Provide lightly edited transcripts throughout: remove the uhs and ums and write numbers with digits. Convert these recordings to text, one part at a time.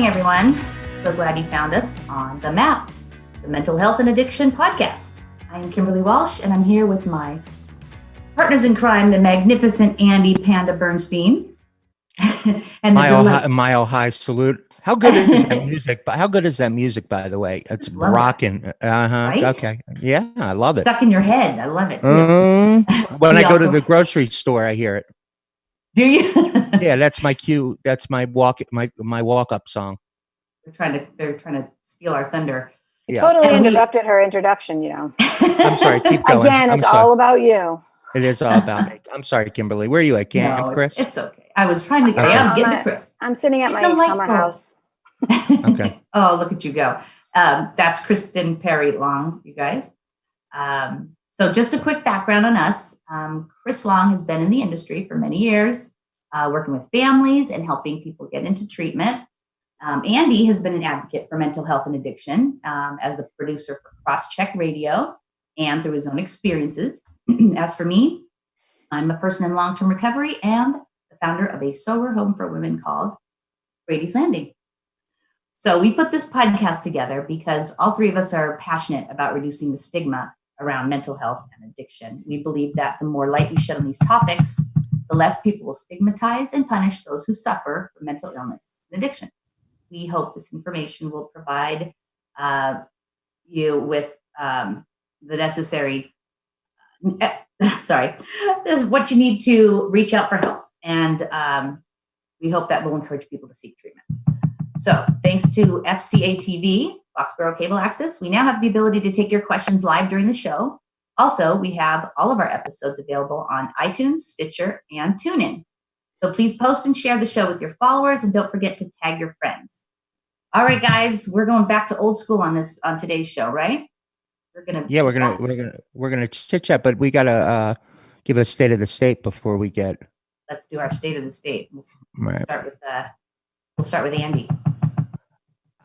morning, everyone. So glad you found us on The Map, the Mental Health and Addiction podcast. I'm Kimberly Walsh, and I'm here with my partners in crime, the magnificent Andy Panda Bernstein. And Mile High salute. How good is that music? How good is that music, by the way? It's rocking. Right? Okay. Yeah, I love it. Stuck in your head. I love it too. When I go to the grocery store, I hear it. Do you? Yeah, that's my cue. That's my walk up song. They're trying to steal our thunder. You totally interrupted her introduction, I'm sorry, keep going. Again, it's all about you. It is all about me. I'm sorry, Kimberly. Where are you at, Chris? It's okay. I was trying to get I was getting to Chris. I'm sitting at my summer house. Okay. Oh, look at you go. That's Kristen Perry Long, you guys. So just a quick background on us. Chris Long has been in the industry for many years, working with families and helping people get into treatment. Andy has been an advocate for mental health and addiction as the producer for Crosscheck Radio and through his own experiences. As for me, I'm a person in long-term recovery and the founder of a sober home for women called Brady's Landing. So we put this podcast together because all three of us are passionate about reducing the stigma around mental health and addiction. We believe that the more light we shed on these topics, the less people will stigmatize and punish those who suffer from mental illness and addiction. We hope this information will provide you with the necessary, this is what you need to reach out for help. And we hope that will encourage people to seek treatment. So thanks to FCA TV, Foxboro Cable Access, we now have the ability to take your questions live during the show. Also, we have all of our episodes available on iTunes, Stitcher, and TuneIn. So please post and share the show with your followers, and don't forget to tag your friends. All right, guys, we're going back to old school on today's show, right? We're gonna chit chat, but we gotta give a state of the state before we get. Let's do our state of the state. We'll right. start with Andy.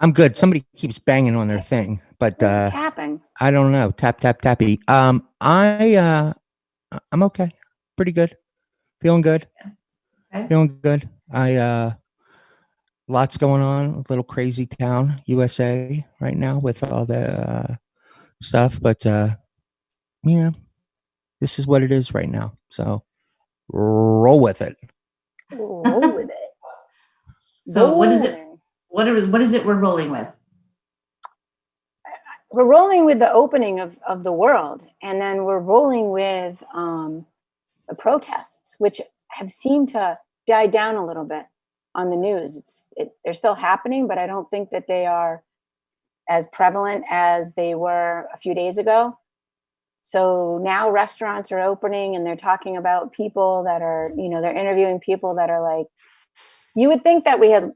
I'm good. Somebody keeps banging on their thing, but tapping. I don't know. Tap tap tappy. I'm okay. Pretty good. Feeling good. Okay. Feeling good. Lots going on. A little crazy town, USA, right now with all the stuff. But this is what it is right now. So roll with it. Roll with it. So what is it? What is it we're rolling with? We're rolling with the opening of the world, and then we're rolling with the protests, which have seemed to die down a little bit on the news. They're still happening, but I don't think that they are as prevalent as they were a few days ago. So now restaurants are opening, and they're talking about people that are, they're interviewing people that are like, you would think that we had.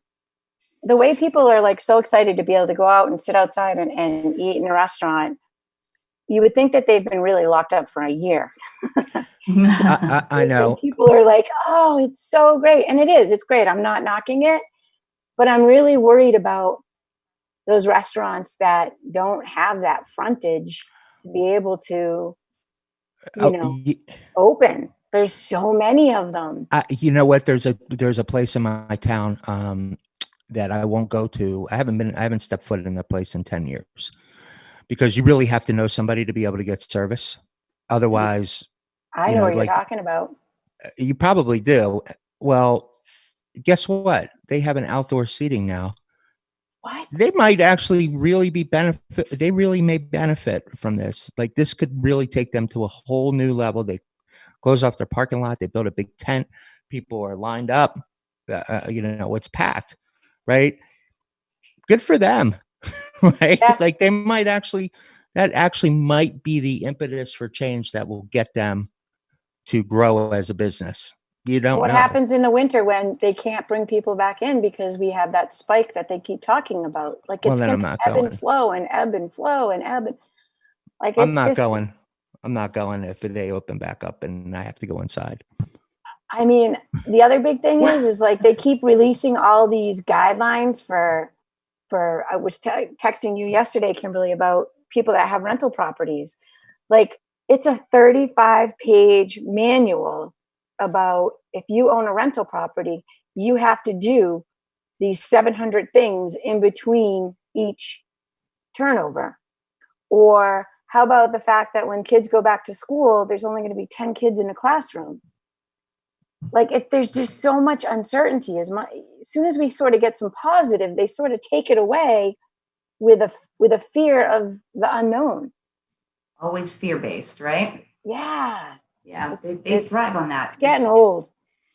The way people are like so excited to be able to go out and sit outside and eat in a restaurant, you would think that they've been really locked up for a year. I know. People are like, oh, it's so great. And it is. It's great. I'm not knocking it. But I'm really worried about those restaurants that don't have that frontage to be able to, open. There's so many of them. You know what? There's a place in my town that I won't go to. I haven't stepped foot in that place in 10 years because you really have to know somebody to be able to get service. Otherwise, I know what you're talking about. You probably do. Well, guess what? They have an outdoor seating now. What? They might actually really they really may benefit from this. Like this could really take them to a whole new level. They close off their parking lot. They build a big tent. People are lined up. It's packed. Right. Good for them. Right. Yeah. Like that might be the impetus for change that will get them to grow as a business. You don't know. What happens in the winter when they can't bring people back in because we have that spike that they keep talking about? Like it's going to ebb and flow and ebb and flow and ebb. Like I'm not going if they open back up and I have to go inside. I mean, the other big thing is like they keep releasing all these guidelines for I was texting you yesterday, Kimberly, about people that have rental properties. Like it's a 35-page manual about if you own a rental property, you have to do these 700 things in between each turnover? Or how about the fact that when kids go back to school, there's only going to be 10 kids in a classroom? Like, if there's just so much uncertainty, as soon as we sort of get some positive, they sort of take it away with a fear of the unknown. Always fear-based, right? Yeah. Yeah, they thrive on that. It's getting old.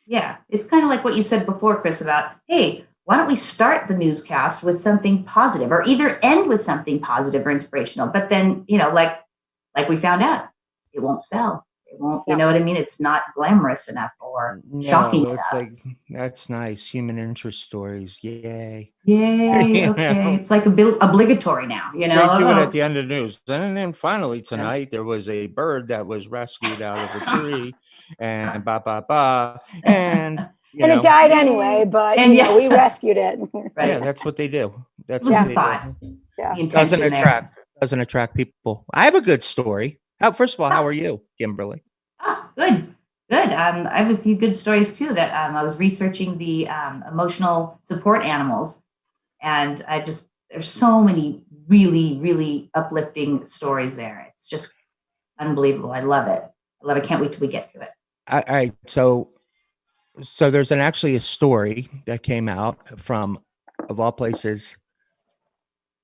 Yeah, it's kind of like what you said before, Chris, about, hey, why don't we start the newscast with something positive, or either end with something positive or inspirational? But then, like we found out, it won't sell. It won't, you know what I mean? It's not glamorous enough or shocking No, enough. it's like, that's nice. Human interest stories. Yay. Yay, okay. It's like obligatory now, They do it at the end of the news. And then finally tonight, there was a bird that was rescued out of a tree, and and it died anyway, but we rescued it. Right. Yeah, that's what they do. That's what what they thought. do. Yeah. The intention Doesn't attract people. I have a good story. First of all, how are you, Kimberly? Good. I have a few good stories too. That I was researching the emotional support animals, and there's so many really, really uplifting stories there. It's just unbelievable. I love it. Can't wait till we get to it. All right. So there's actually a story that came out from, of all places,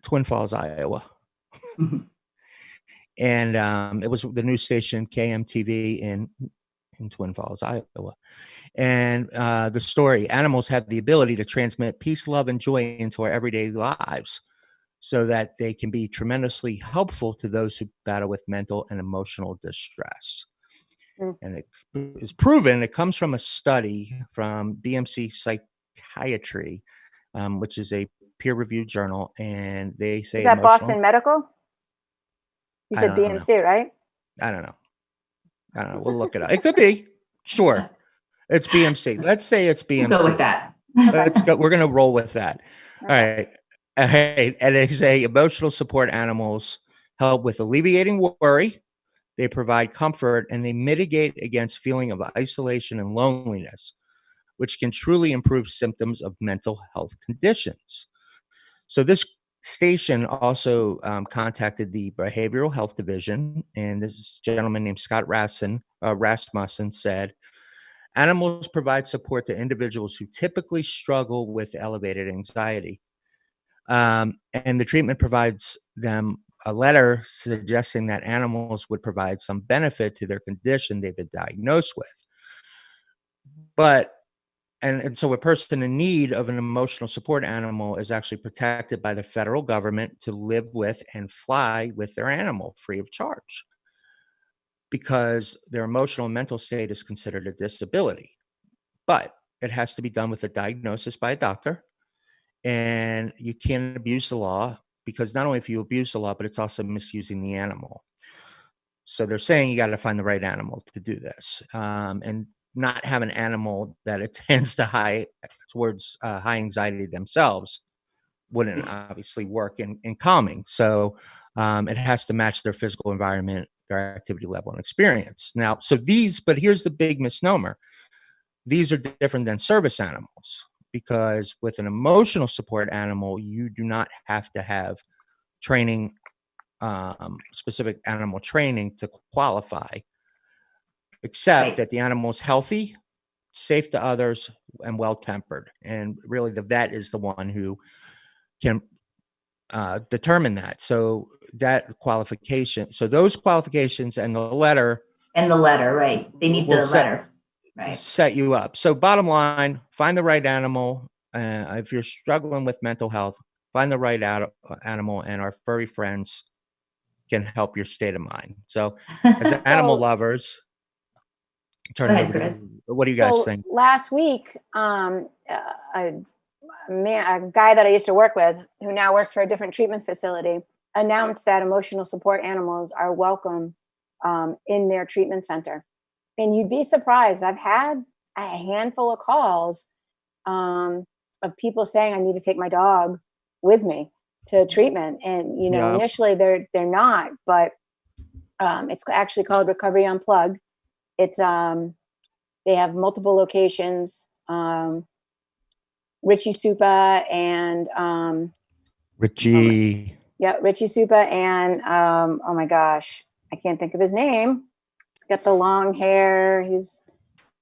Twin Falls, Iowa. And it was the news station KMTV in Twin Falls, Iowa. And the story: animals have the ability to transmit peace, love, and joy into our everyday lives, so that they can be tremendously helpful to those who battle with mental and emotional distress. And it is proven. It comes from a study from BMC Psychiatry, which is a peer-reviewed journal, and they say, is that Boston Medical? You said BMC, right? I don't know. We'll look it up. It could be. Sure. It's BMC. Let's say it's BMC. We'll go with that. Let's go. We're going to roll with that. Okay. All right. And they say emotional support animals help with alleviating worry. They provide comfort, and they mitigate against feeling of isolation and loneliness, which can truly improve symptoms of mental health conditions. So this station also contacted the Behavioral Health Division, and this gentleman named Scott Rasmussen said, animals provide support to individuals who typically struggle with elevated anxiety. And the treatment provides them a letter suggesting that animals would provide some benefit to their condition they've been diagnosed with. And so a person in need of an emotional support animal is actually protected by the federal government to live with and fly with their animal free of charge, because their emotional and mental state is considered a disability. But it has to be done with a diagnosis by a doctor, and you can't abuse the law, because not only if you abuse the law, but it's also misusing the animal. So they're saying you got to find the right animal to do this, and not have an animal that attends to high anxiety themselves wouldn't obviously work in calming. So it has to match their physical environment, their activity level, and experience. Now, but here's the big misnomer: these are different than service animals, because with an emotional support animal, you do not have to have training, specific animal training to qualify, except that the animal is healthy, safe to others, and well-tempered. And really the vet is the one who can determine that. So those qualifications and the letter. Right. They need the letter. Right. Set you up. So bottom line, find the right animal. If you're struggling with mental health, find the right animal, and our furry friends can help your state of mind. So as animal lovers, Go ahead, Chris. What do you guys think? Last week, a guy that I used to work with, who now works for a different treatment facility, announced that emotional support animals are welcome in their treatment center. And you'd be surprised. I've had a handful of calls of people saying, I need to take my dog with me to treatment. And, initially they're not, but it's actually called Recovery Unplugged. It's they have multiple locations. Richie Supa and Richie. yeah, Richie Supa and oh my gosh, I can't think of his name. He's got the long hair. He's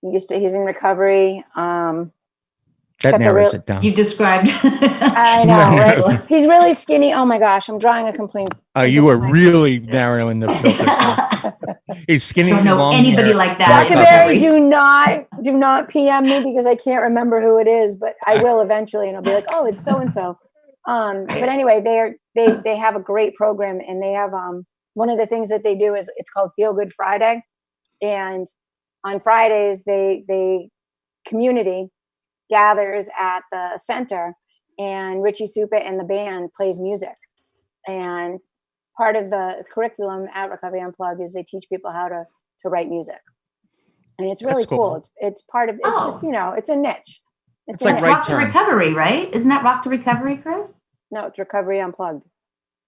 in recovery. That got the narrows real- it down. You described. I know, right? He's really skinny. Oh my gosh, I'm drawing a complaint. Oh, you were really narrowing the filter down. He's skinny, I don't know long anybody hair, like that Dr. in Barry, recovery. do not PM me because I can't remember who it is, but I will eventually, and I'll be like, oh, it's so and so. But anyway, they have a great program, and they have one of the things that they do is it's called Feel Good Friday, and on Fridays they community gathers at the center, and Richie Supa and the band plays music, and part of the curriculum at Recovery Unplugged is they teach people how to write music, and it's really That's cool. It's part of it's just it's a niche. It's a like niche. right Rock to turn. Recovery, right? Isn't that Rock to Recovery, Chris? No, it's Recovery Unplugged.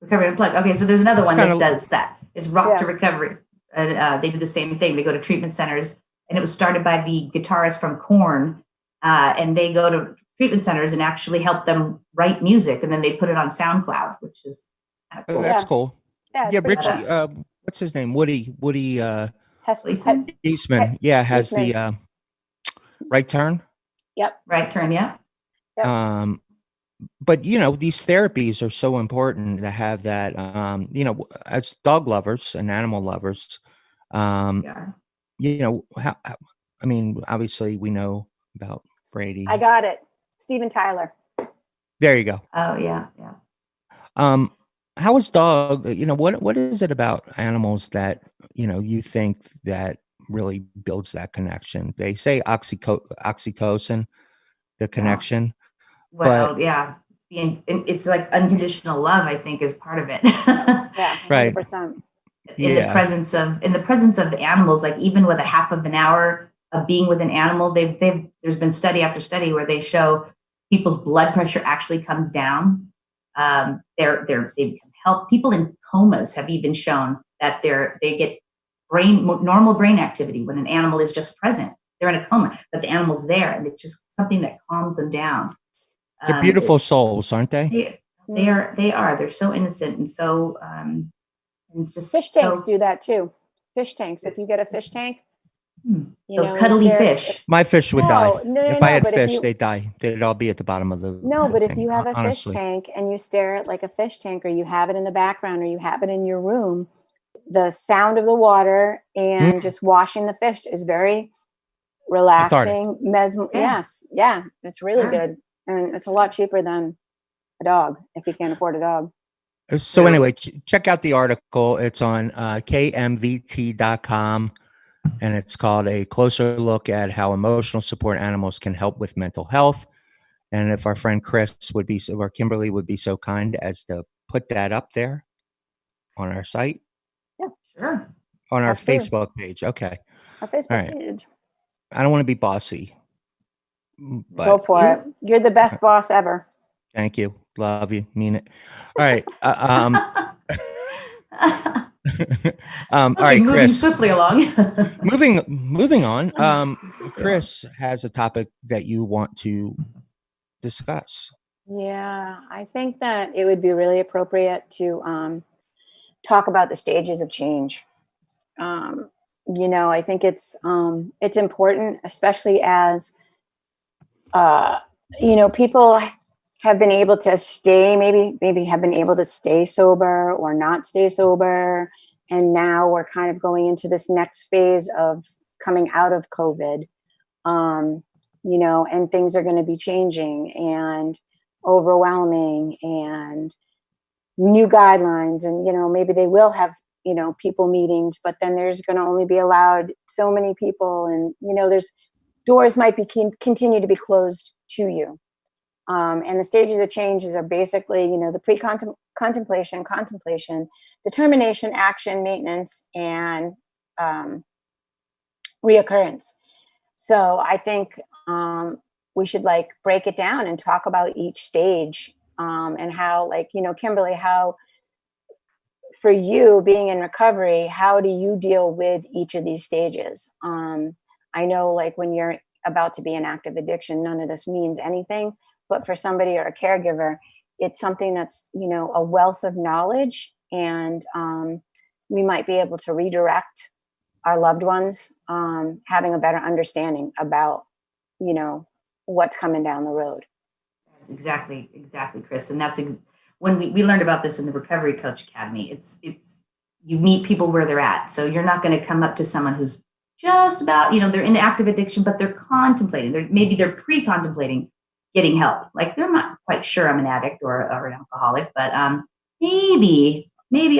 Recovery Unplugged. Okay, so there's another one that kinda- does that. It's Rock Yeah. to Recovery. They do the same thing. They go to treatment centers, and it was started by the guitarist from Korn, and they go to treatment centers and actually help them write music, and then they put it on SoundCloud, which is kind of Oh, cool. that's Yeah. cool. Yeah, it's Yeah, pretty Richie. cool. What's his name? Woody. Gleason? Eastman. Yeah, has Eastman. the right turn. Yep. Right turn, yeah. Yep. But these therapies are so important to have that. As dog lovers and animal lovers, Yeah. I mean, obviously we know about Brady. I got it. Steven Tyler. There you go. Oh, yeah, yeah. How is dog? What is it about animals that you think that really builds that connection? They say oxytocin, the connection. Well, yeah. It's like unconditional love, I think, is part of it. Yeah, 100%. Right. In the presence of the animals, like even with a half of an hour of being with an animal, there's been study after study where they show people's blood pressure actually comes down. They can help people in comas have even shown that they get normal brain activity when an animal is just present. They're in a coma, but the animal's there, and it's just something that calms them down. They're beautiful souls, aren't they? They are. They're so innocent and so. And it's just Fish tanks do that too. Fish tanks. If you get a fish tank, those cuddly fish. My fish would die. If I had but fish, they'd die. They'd all be at the bottom of the. No, but if thing, you have a honestly. fish tank and you stare at like a fish tank, or you have it in the background, or you have it in your room, the sound of the water and just washing the fish is very relaxing. Yes, yeah, it's really good, and it's a lot cheaper than a dog if you can't afford a dog. So anyway, check out the article. It's on kmvt.com, and it's called A Closer Look at How Emotional Support Animals Can Help with Mental Health. And if our friend Chris or Kimberly would be so kind as to put that up there on our site. Yeah, sure. On our Absolutely. Facebook page. Okay. Our Facebook All right. page. I don't want to be bossy. But Go for it. You're the best boss ever. Thank you. Love you. Mean it. All right. All right, moving Chris. swiftly along. Moving on. Chris has a topic that you want to discuss. Yeah, I think that it would be really appropriate to talk about the stages of change. I think it's important, especially as people have been able to stay, maybe have been able to stay sober or not stay sober. And now we're kind of going into this next phase of coming out of COVID, and things are going to be changing and overwhelming and new guidelines. And, maybe they will have, people meetings, but then there's going to only be allowed so many people. And, there's doors might be continue to be closed to you. And the stages of changes are basically, the contemplation, determination, action, maintenance, and reoccurrence. So I think we should break it down and talk about each stage and how, Kimberly, how for you being in recovery, how do you deal with each of these stages? I know when you're about to be in active addiction, none of this means anything. but for somebody or a caregiver, it's something that's, you know, a wealth of knowledge, and we might be able to redirect our loved ones, having a better understanding about, you know, what's coming down the road. Exactly, Chris. And that's when we learned about this in the Recovery Coach Academy. It's you meet people where they're at. So you're not going to come up to someone who's just about, you know, they're in active addiction, but they're contemplating. Maybe they're pre-contemplating getting help. Like they're not quite sure I'm an addict or an alcoholic, but maybe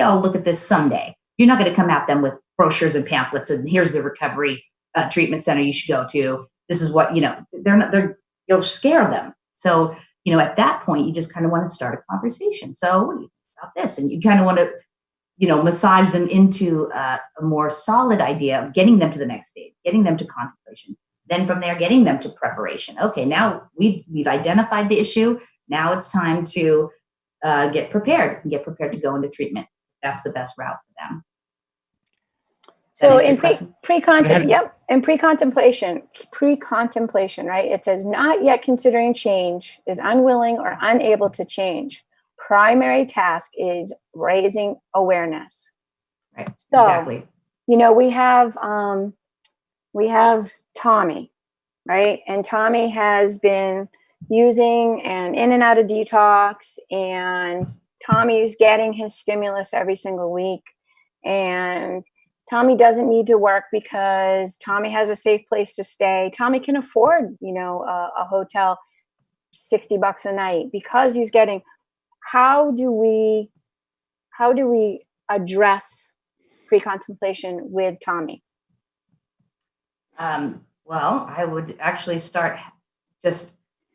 I'll look at this someday. You're not going to come at them with brochures and pamphlets and here's the recovery treatment center you should go to. This is what, you know, you'll scare them. So, you know, at that point, you just kind of want to start a conversation. So what do you think about this? And you kind of want to, you know, massage them into a more solid idea of getting them to the next stage, getting them to contemplation. Then from there, getting them to preparation. Okay, now we've identified the issue. Now it's time to get prepared to go into treatment. That's the best route for them. So in pre-contemplation, right? It says not yet considering change, is unwilling or unable to change. Primary task is raising awareness. Right. So, exactly. You know, we have Tommy, right? And Tommy has been using and in and out of detox, and Tommy's getting his stimulus every single week. And Tommy doesn't need to work because Tommy has a safe place to stay. Tommy can afford, you know, a hotel, $60 a night because he's getting. How do we address pre-contemplation with Tommy? Well, I would actually start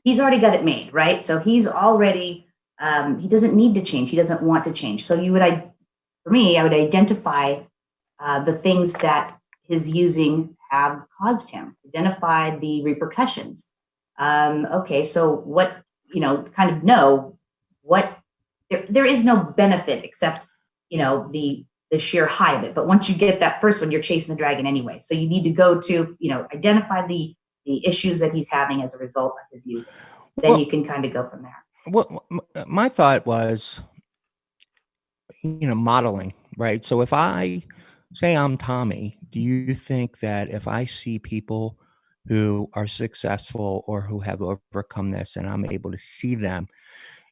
he's already got it made, right? So he's already, he doesn't need to change. He doesn't want to change. So for me, I would identify the things that his using have caused him, identify the repercussions. Okay, so what, you know, kind of know what, there is no benefit except, you know, the sheer high of it. But once you get that first one, you're chasing the dragon anyway. So you need to go to, you know, identify the issues that he's having as a result of his using. Then you can kind of go from there. Well, my thought was, you know, modeling, right? So if I say I'm Tommy, do you think that if I see people who are successful or who have overcome this and I'm able to see them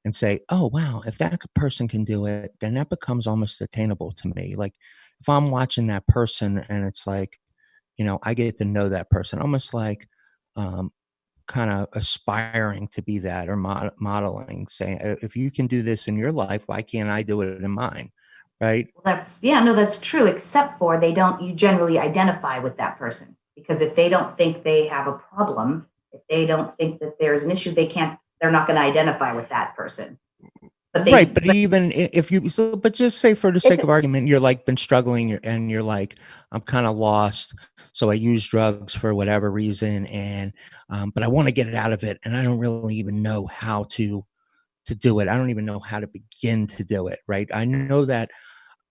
and say, oh, wow, if that person can do it, then that becomes almost attainable to me. Like if I'm watching that person and it's like, you know, I get to know that person, almost like kind of aspiring to be that or modeling, saying, if you can do this in your life, why can't I do it in mine? Right. Well, that's true, except for you generally identify with that person, because if they don't think they have a problem, if they don't think that there's an issue, they're not going to identify with that person. But even if but just say for the sake of argument, you're like been struggling and you're like, I'm kind of lost. So I use drugs for whatever reason. And, but I want to get it out of it. And I don't really even know how to do it. I don't even know how to begin to do it. Right. I know that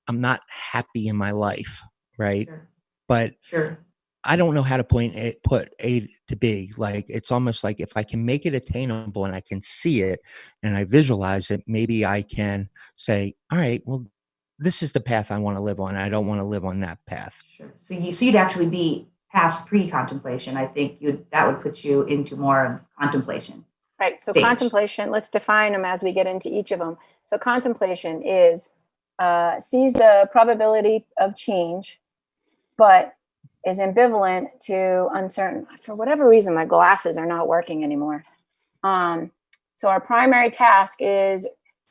I'm not happy in my life. Right. Sure. But sure. I don't know how to put A to B. Like, it's almost like if I can make it attainable and I can see it and I visualize it, maybe I can say, all right, well, this is the path I want to live on. I don't want to live on that path. Sure. So you'd actually be past pre-contemplation. I think that would put you into more of contemplation. Right. So stage. Contemplation, let's define them as we get into each of them. So contemplation is sees the probability of change, but is ambivalent to uncertain. For whatever reason, my glasses are not working anymore. So our primary task is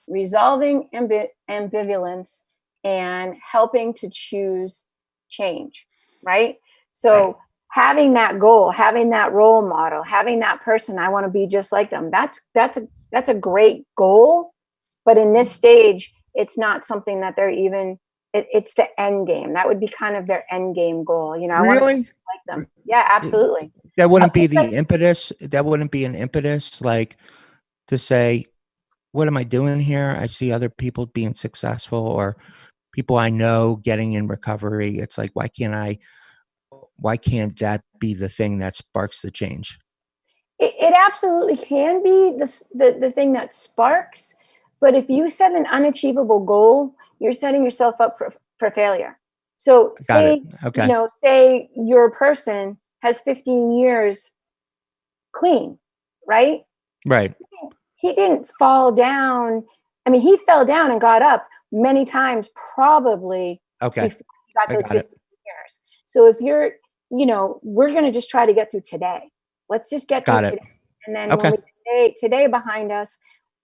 resolving ambivalence and helping to choose change, right? So right. Having that goal, having that role model, having that person, I want to be just like them. That's a great goal, but in this stage, it's not something that they're even. It's the end game. That would be kind of their end game goal. You know, I really want to be like them. Yeah, absolutely. That wouldn't be the impetus. That wouldn't be an impetus, like to say, what am I doing here? I see other people being successful or people I know getting in recovery. It's like, why can't that be the thing that sparks the change? It absolutely can be the thing that sparks, but if you set an unachievable goal, you're setting yourself up for failure. So Got it. say, Okay. say your person has 15 years clean, right? Right. He didn't fall down. I mean, he fell down and got up many times, probably Okay. before he got I those got it. 15 years. So if you're, we're going to just try to get through today. Let's just get through Got it. today. And then Okay. when we get today behind us,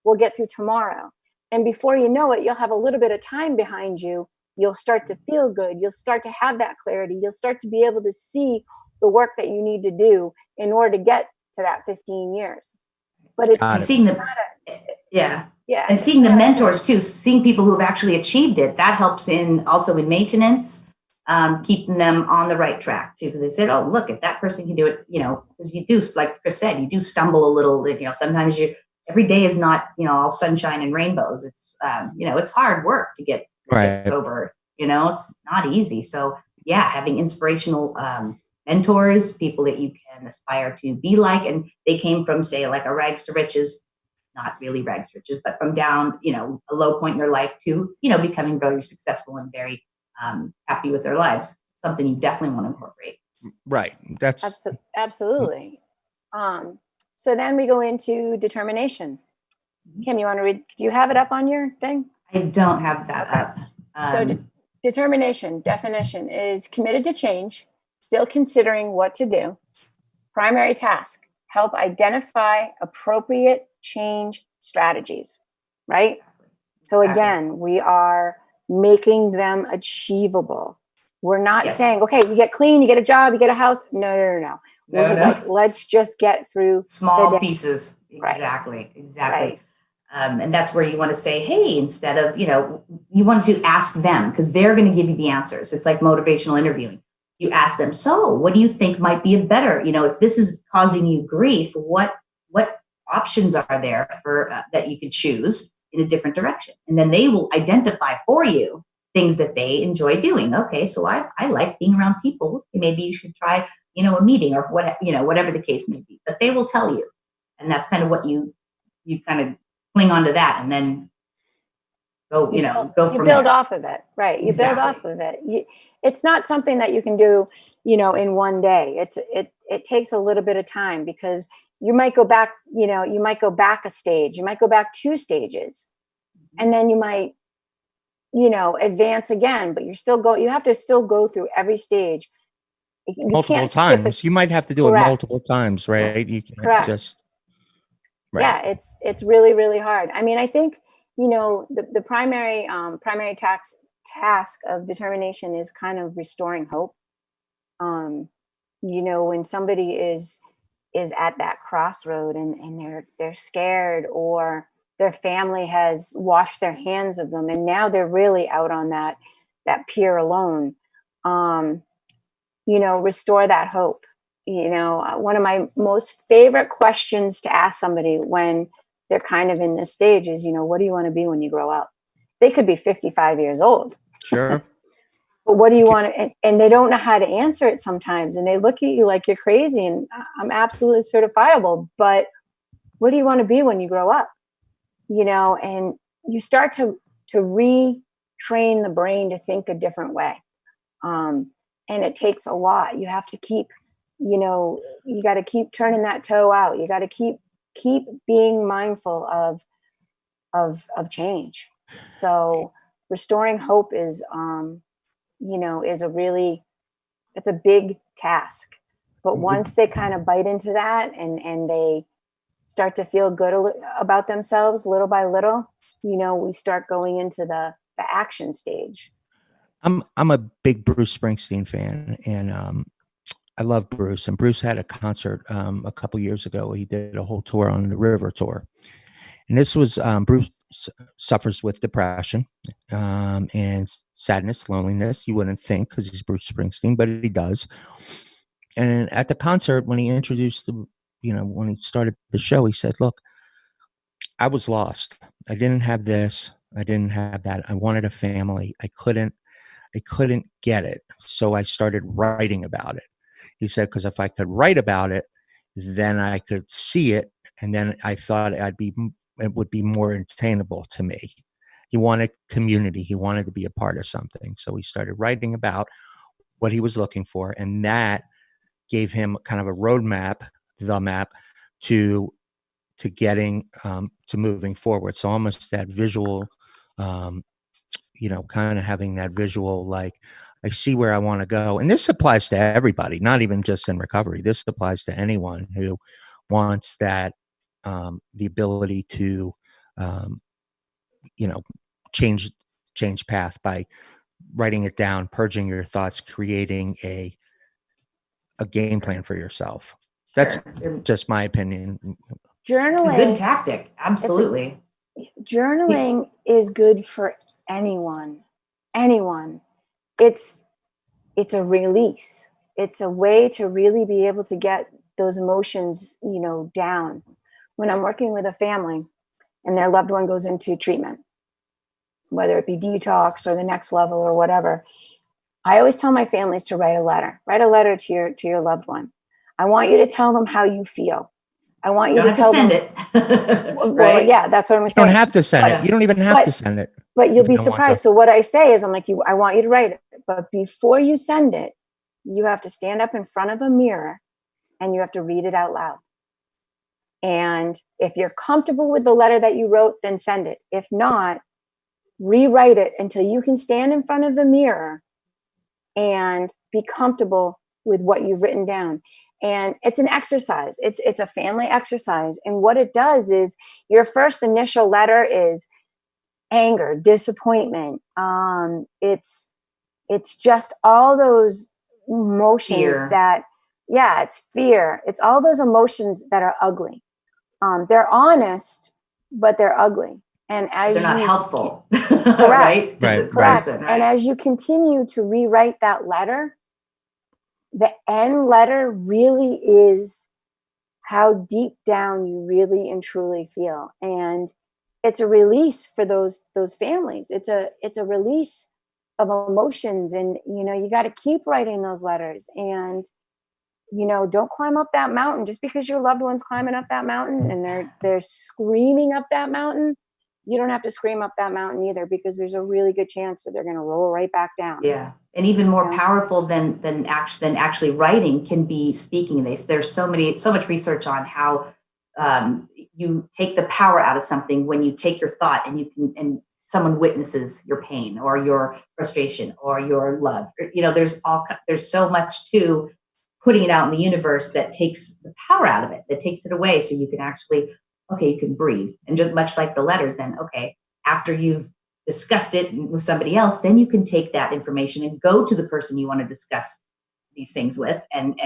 we'll get through tomorrow. And before you know it, you'll have a little bit of time behind you. You'll start to feel good. You'll start to have that clarity. You'll start to be able to see the work that you need to do in order to get to that 15 years. But it's Got And it. seeing the, yeah. yeah, And seeing the mentors too, seeing people who have actually achieved it, that helps in also in maintenance, keeping them on the right track too. Because they said, oh, look, if that person can do it, because you do, like Chris said, you do stumble a little, sometimes every day is not, all sunshine and rainbows. It's, it's hard work to get Right. sober, it's not easy. So yeah, having inspirational, mentors, people that you can aspire to be like, and they came from, say, like a rags to riches, not really rags to riches, but from down, a low point in their life to, becoming very successful and very happy with their lives. Something you definitely want to incorporate. Right. That's absolutely. So then we go into determination. Kim, you want to read? Do you have it up on your thing? I don't have that up. So determination definition is committed to change, still considering what to do. Primary task, help identify appropriate change strategies, right? So again, we are making them achievable. We're not saying, okay, you get clean, you get a job, you get a house. No. We're like, let's just get through small today. pieces. Exactly. Right. And that's where you want to say, hey, instead of, you want to ask them because they're going to give you the answers. It's like motivational interviewing. You ask them, so what do you think might be a better, if this is causing you grief, what options are there for that you could choose in a different direction? And then they will identify for you things that they enjoy doing. Okay, so I like being around people. Maybe you should try, a meeting or whatever the case may be. But they will tell you. And that's kind of what you kind of cling onto that and then go from there. You build off of it, right? You build off of it. It's not something that you can do, in one day. It takes a little bit of time because you might go back, you might go back a stage, you might go back 2 stages, and then you might, advance again. But you have to still go through every stage. Multiple times. You might have to do it multiple times, right? You can't just. Right. Yeah, it's really, really hard. I mean, I think, the primary task of determination is kind of restoring hope. When somebody is at that crossroad and they're scared, or their family has washed their hands of them and now they're really out on that pier alone, restore that hope. One of my most favorite questions to ask somebody when they're kind of in this stage is, what do you want to be when you grow up? They could be 55 years old. Sure. But what do you want to, and they don't know how to answer it sometimes. And they look at you like you're crazy, and I'm absolutely certifiable. But what do you want to be when you grow up? And you start to retrain the brain to think a different way. And it takes a lot. You have to keep, you got to keep turning that toe out. You got to keep being mindful of change. So restoring hope is, it's a big task. But once they kind of bite into that and they start to feel good about themselves little by little, we start going into the action stage. I'm a big Bruce Springsteen fan, and I love Bruce. And Bruce had a concert a couple years ago. He did a whole tour on the River Tour, and this was Bruce suffers with depression and sadness, loneliness. You wouldn't think because he's Bruce Springsteen, but he does. And at the concert, when he introduced when he started the show, he said, "Look, I was lost. I didn't have this. I didn't have that. I wanted a family. I couldn't get it. So I started writing about it." He said, because if I could write about it, then I could see it, and then I thought it would be more attainable to me. He wanted community. He wanted to be a part of something. So he started writing about what he was looking for, and that gave him kind of a roadmap, the map to getting to moving forward. So almost that visual, kind of having that visual, like, I see where I want to go. And this applies to everybody, not even just in recovery. This applies to anyone who wants that, the ability to, um, you know, change path by writing it down, purging your thoughts, creating a game plan for yourself. That's Sure. just my opinion. It's a Journaling. good tactic. Absolutely. Journaling is good for anyone. Anyone. It's a release. It's a way to really be able to get those emotions, down. When I'm working with a family and their loved one goes into treatment, whether it be detox or the next level or whatever, I always tell my families to write a letter. Write a letter to your loved one. I want you to tell them how you feel. I want you You don't to have to tell send them. it. Well, Right? yeah, that's what I'm You saying. don't have to send But- it. You don't even have to send it. But you'll if be you don't want surprised. to. So what I say is, I'm like, I want you to write it. But before you send it, you have to stand up in front of a mirror and you have to read it out loud. And if you're comfortable with the letter that you wrote, then send it. If not, rewrite it until you can stand in front of the mirror and be comfortable with what you've written down. And it's an exercise. It's a family exercise. And what it does is, your first initial letter is anger, disappointment. It's just all those emotions Fear. it's fear. It's all those emotions that are ugly. They're honest, but they're ugly. And as They're not you, helpful. Correct. Right? To Right, the right. person, right? And as you continue to rewrite that letter, the end letter really is how deep down you really and truly feel. And it's a release for those families. It's a release of emotions. And, you got to keep writing those letters. And, don't climb up that mountain just because your loved one's climbing up that mountain and they're screaming up that mountain. You don't have to scream up that mountain either, because there's a really good chance that they're going to roll right back down. Yeah. And even more Yeah. powerful than actually writing can be speaking. There's so much research on how you take the power out of something when you take your thought and someone witnesses your pain or your frustration or your love. There's so much to putting it out in the universe that takes the power out of it, that takes it away, so you can actually, you can breathe. And just much like the letters, then, after you've discussed it with somebody else, then you can take that information and go to the person you want to discuss these things with and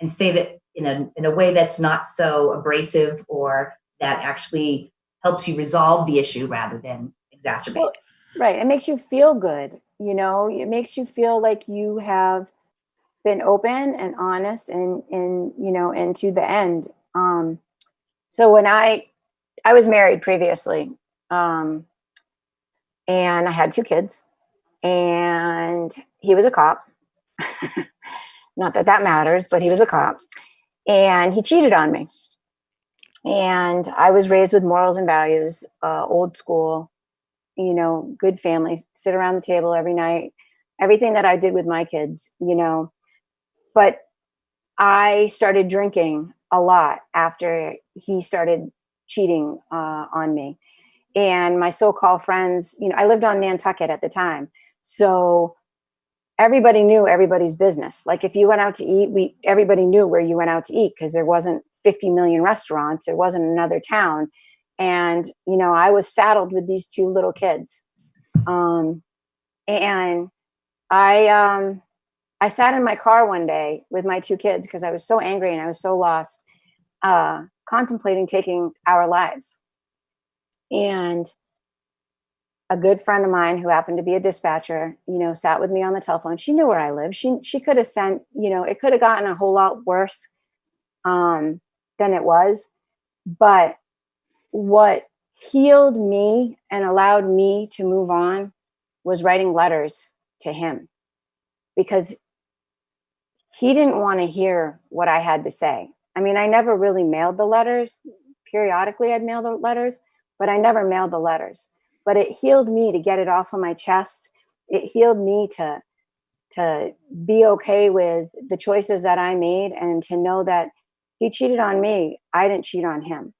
say that in a way that's not so abrasive, or that actually helps you resolve the issue rather than exacerbate. Well, right. It makes you feel good. It makes you feel like you have been open and honest and to the end. So when I was married previously, and I had 2 kids, and he was a cop. Not that matters, but he was a cop, and he cheated on me. And I was raised with morals and values, old school, good family, sit around the table every night, everything that I did with my kids, but I started drinking a lot after he started cheating on me. And my so-called friends, I lived on Nantucket at the time. So everybody knew everybody's business. Like if you went out to eat, everybody knew where you went out to eat, because there wasn't 50 million restaurants. It wasn't another town. And, I was saddled with these 2 little kids. And I sat in my car one day with my 2 kids because I was so angry and I was so lost, contemplating taking our lives. And a good friend of mine who happened to be a dispatcher, sat with me on the telephone. She knew where I lived. She could have sent, it could have gotten a whole lot worse than it was. But what healed me and allowed me to move on was writing letters to him, because he didn't want to hear what I had to say. I mean, I never really mailed the letters. Periodically, I'd mail the letters, but I never mailed the letters. But it healed me to get it off of my chest. It healed me to be okay with the choices that I made, and to know that he cheated on me. I didn't cheat on him,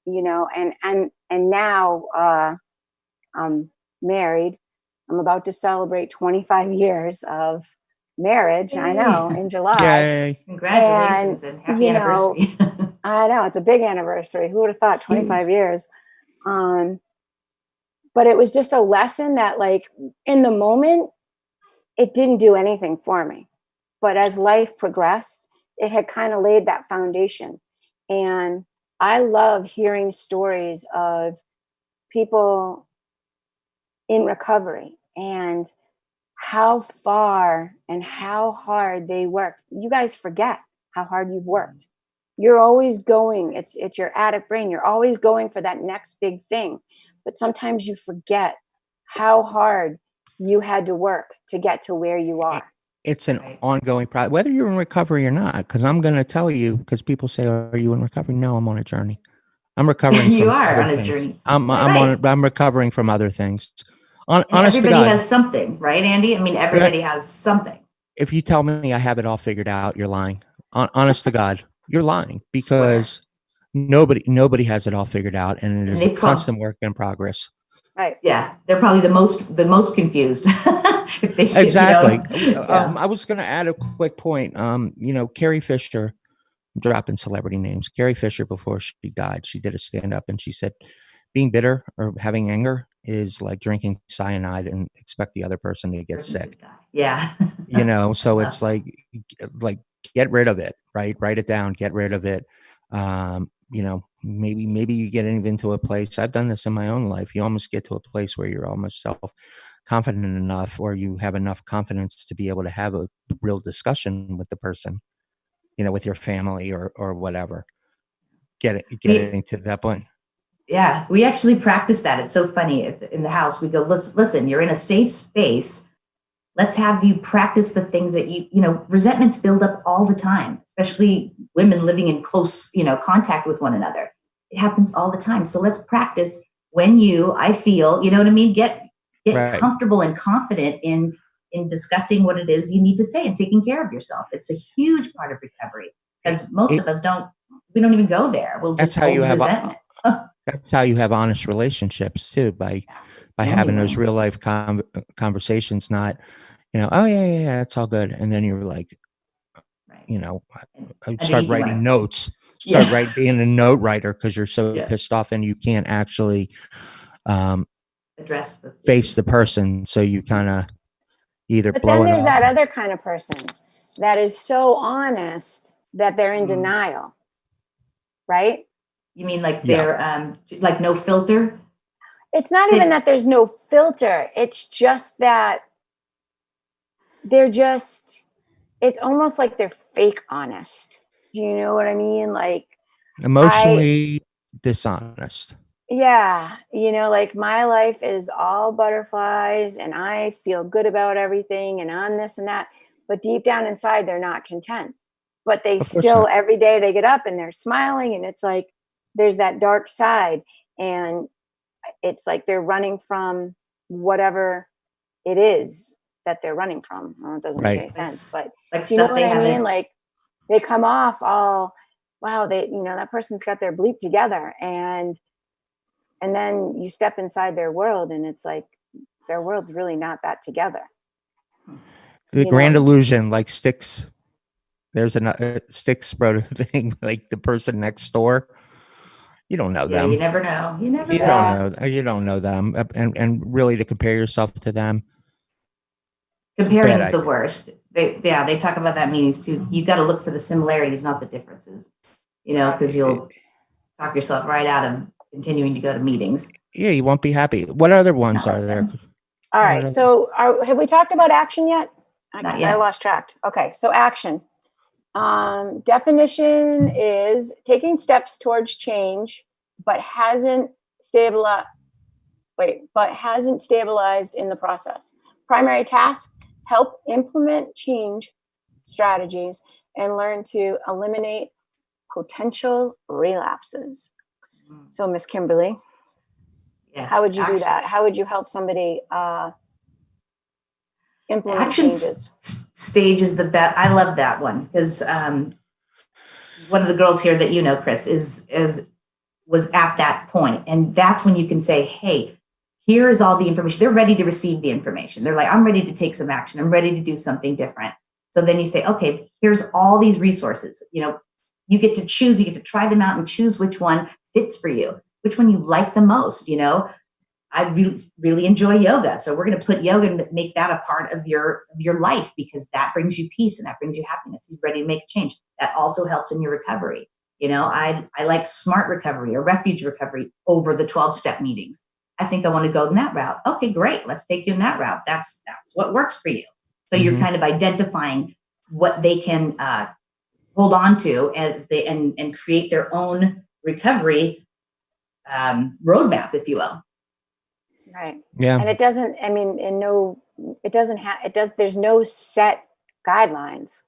you know. And now I'm married. I'm about to celebrate 25 years of marriage. I know, in July. Yay. Congratulations and happy you know, anniversary. I know, it's a big anniversary. Who would have thought 25 years? But it was just a lesson that, like, in the moment, it didn't do anything for me. But as life progressed, it had kind of laid that foundation. And I love hearing stories of people in recovery and how far and how hard they worked. You guys forget how hard you've worked. You're always going, it's your addict brain. You're always going for that next big thing. But sometimes you forget how hard you had to work to get to where you are. It's an ongoing process, whether you're in recovery or not. Because I'm going to tell you, because people say, "Are you in recovery?" No, I'm on a journey. I'm recovering. You from are other on a things. journey. I'm recovering from other things. And Honest to everybody God, has something, right, Andy? I mean, everybody has something. if you tell me I have it all figured out, you're lying. Honest to God, you're lying, because nobody has it all figured out, and it is a constant work in progress. Right. Yeah, they're probably the most confused. If they should, exactly. You know? I was going to add a quick point. You know, Carrie Fisher, I'm dropping celebrity names. Carrie Fisher, before she died, she did a stand up and she said, being bitter or having anger is like drinking cyanide and expect the other person to get sick. Yeah. You know, so it's like get rid of it, right? Write it down, get rid of it. You know, maybe you get into a place. I've done this in my own life. You almost get to a place where you're almost self-confident enough, or you have enough confidence to be able to have a real discussion with the person, you know, with your family or whatever. Getting to that point. Yeah, we actually practice that. It's so funny. In the house, we go, listen, you're in a safe space. Let's have you practice the things that you know, resentments build up all the time, especially women living in close, contact with one another. It happens all the time. So let's practice when I feel, you know what I mean? Get Right. comfortable and confident in discussing what it is you need to say and taking care of yourself. It's a huge part of recovery, because most of us we don't even go there. We'll just hold resentment. That's how you have honest relationships too, by having those real life conversations, not, oh yeah, it's all good. And then you're like, start writing notes, being a note writer, because you're so pissed off and you can't actually address face the person. So you kind of either but blow then it there's off. that other kind of person that is so honest that they're in denial, right? You mean like they're like no filter? It's not even that there's no filter. It's just that it's almost like they're fake honest. Do you know what I mean? Like emotionally dishonest. Yeah. Like my life is all butterflies and I feel good about everything and I'm this and that. But deep down inside, they're not content. But they still, every day they get up and they're smiling, and it's like there's that dark side. And it's like they're running from whatever it is that they're running from. Well, it doesn't make any sense, but do you know what I mean? Like they come off all, wow, that person's got their bleep together, and then you step inside their world and it's like their world's really not that together. The grand illusion, like Sticks. There's a Sticks wrote a thing, like the person next door. You don't know them. You never know. You don't know. You don't know them, and really to compare yourself to them. Comparing is the worst. They talk about that in meetings too. You got to look for the similarities, not the differences. Because you'll talk yourself right out of continuing to go to meetings. Yeah, you won't be happy. What other ones are there? All right. So have we talked about action yet? Not yet. I lost track. Okay. So action. Definition is taking steps towards change, but hasn't stabilized in the process. Primary task, help implement change strategies and learn to eliminate potential relapses. So, Miss Kimberly, Yes. how would you do that? How would you help somebody implement Action changes? stage is the best. I love that one because one of the girls here that you know, Chris, was at that point, and that's when you can say, "Hey, here is all the information." They're ready to receive the information. They're like, "I'm ready to take some action. I'm ready to do something different." So then you say, "Okay, here's all these resources. You know, you get to choose. You get to try them out and choose which one fits for you, which one you like the most." You know, I really enjoy yoga, so we're going to put yoga and make that a part of your life because that brings you peace and that brings you happiness. You're ready to make a change. That also helps in your recovery. You know, I like smart recovery or refuge recovery over the 12-step meetings. I think I want to go in that route. Okay, great. Let's take you in that route. That's what works for you. So you're kind of identifying what they can hold on to as they and create their own recovery roadmap, if you will. Right. Yeah. And it doesn't, I mean, there's no set guidelines,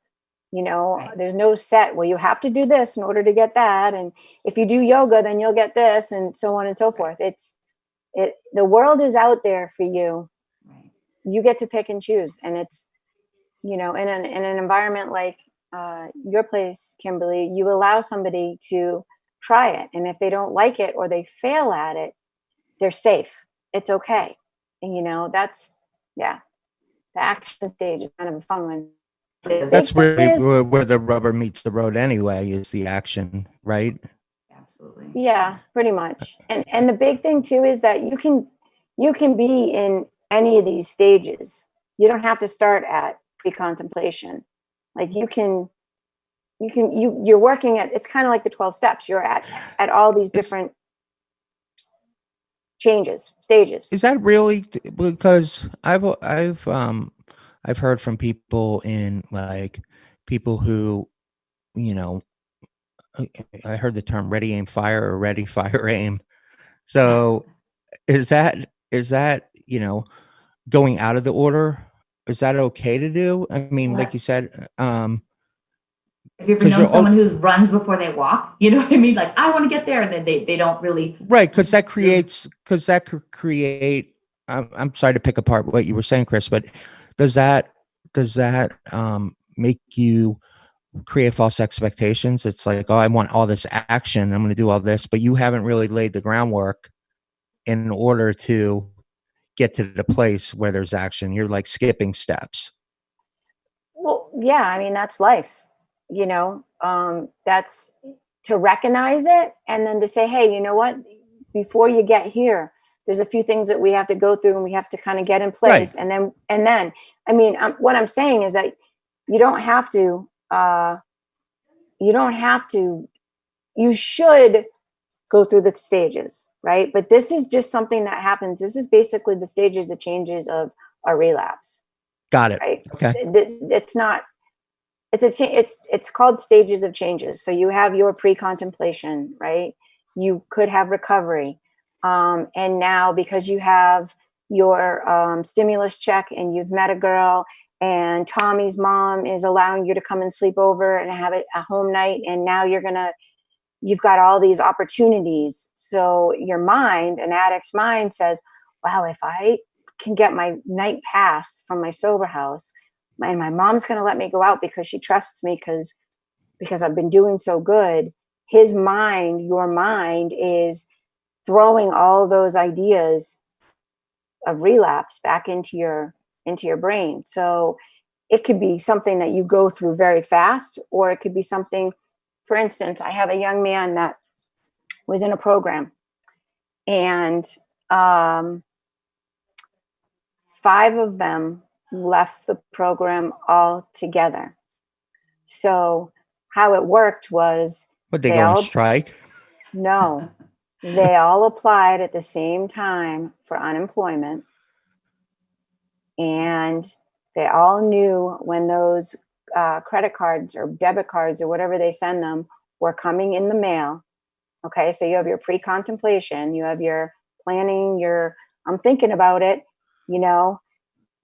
you know, Right. There's no set, well, you have to do this in order to get that. And if you do yoga, then you'll get this and so on and so forth. The world is out there for you. Right. You get to pick and choose. And it's, you know, in an environment like your place, Kimberly, you allow somebody to try it. And if they don't like it or they fail at it, they're safe. It's okay. And, you know, the action stage is kind of a fun one. That's where the rubber meets the road anyway, is the action, right? Absolutely. Yeah, pretty much. And the big thing too is that you can be in any of these stages. You don't have to start at pre-contemplation. Like you're working at, it's kind of like the 12 steps. You're at all these different stages. Is that really, because I've heard from people people who, you know, I heard the term ready aim fire or ready fire aim. So is that, you know, going out of the order? Is that okay to do? I mean, like you said, have you ever known someone who runs before they walk? You know what I mean? Like, I want to get there, and then they don't really. Right, because that could create. I'm sorry to pick apart what you were saying, Chris, but does that make you create false expectations? It's like, oh, I want all this action, I'm going to do all this, but you haven't really laid the groundwork in order to get to the place where there's action. You're like skipping steps. Well, yeah, I mean, that's life, you know, that's to recognize it and then to say, hey, you know what, before you get here, there's a few things that we have to go through and we have to kind of get in place. Right. And then, I mean, what I'm saying is that you don't have to, you should go through the stages, right? But this is just something that happens. This is basically the stages of changes of a relapse. Got it. Right. Okay. It's not, it's called stages of changes. So you have your pre-contemplation, right? You could have recovery. And now because you have your stimulus check and you've met a girl and Tommy's mom is allowing you to come and sleep over and have a home night. And now you've got all these opportunities. So your mind, an addict's mind says, wow, if I can get my night pass from my sober house, and my mom's going to let me go out because she trusts me because I've been doing so good. Your mind is throwing all those ideas of relapse back into your brain. So it could be something that you go through very fast, or it could be something, for instance, I have a young man that was in a program and 5 of them left the program altogether. So how it worked was, But they go on strike? No, they all applied at the same time for unemployment. And they all knew when those credit cards or debit cards or whatever they send them were coming in the mail. Okay, so you have your pre-contemplation, you have your planning, I'm thinking about it, you know,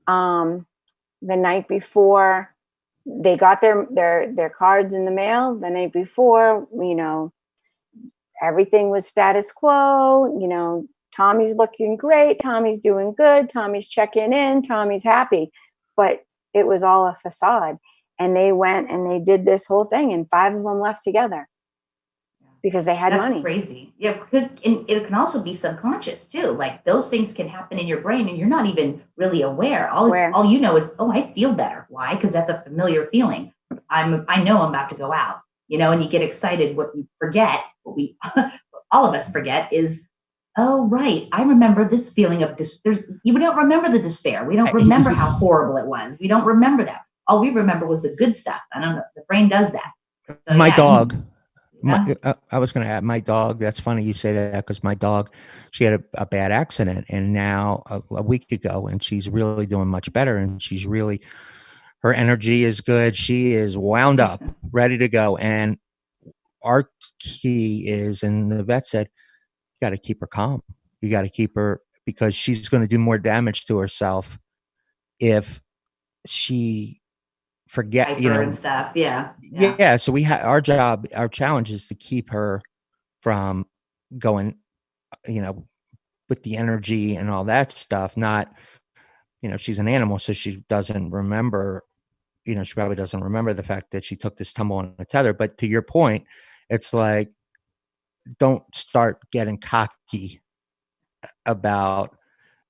the night before they got their cards in the mail the night before. Everything was status quo. Tommy's looking great. Tommy's doing good. Tommy's checking in. Tommy's happy. But it was all a facade. And they went and they did this whole thing, and 5 of them left together because they had money. That's crazy. Yeah, it can also be subconscious too. Like those things can happen in your brain and you're not even really aware. All you know is, oh, I feel better. Why? Because that's a familiar feeling. I know I'm about to go out, and you get excited. What you forget, what we all of us forget is, oh, right, I remember this feeling of we don't remember the despair. We don't remember how horrible it was. We don't remember that. All we remember was the good stuff. I don't know. The brain does that. So, My dog. Yeah. I was going to add my dog. That's funny you say that, because my dog, she had a bad accident, and now a week ago, and she's really doing much better, and her energy is good. She is wound up, ready to go. And our key is, and the vet said, you got to keep her calm. You got to keep her, because she's going to do more damage to herself if she forget, Hyper and stuff. Yeah. So our challenge is to keep her from going, with the energy and all that stuff. Not, she's an animal, so she doesn't remember, she probably doesn't remember the fact that she took this tumble on a tether. But to your point, it's like, don't start getting cocky about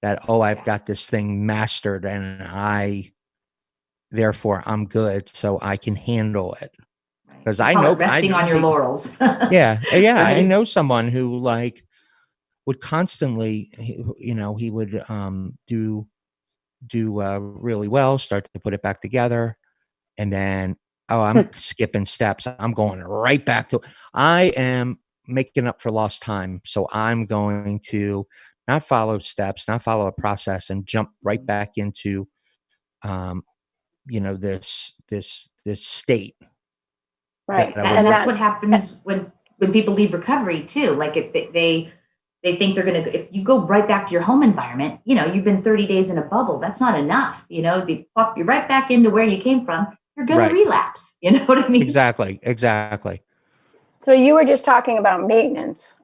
that. Oh, I've got this thing mastered and therefore I'm good, so I can handle it. Because I know resting on your laurels. Yeah. Right? I know someone who would constantly, he would do really well, start to put it back together, and then, oh, I'm skipping steps. I'm going right back to. I am making up for lost time, so I'm going to not follow steps, not follow a process, and jump right back into, this state. Right. And that's what happens when people leave recovery too. Like if they think they're going to, if you go right back to your home environment, you've been 30 days in a bubble. That's not enough. They plop you right back into where you came from. You're going to relapse. You know what I mean? Exactly. So you were just talking about maintenance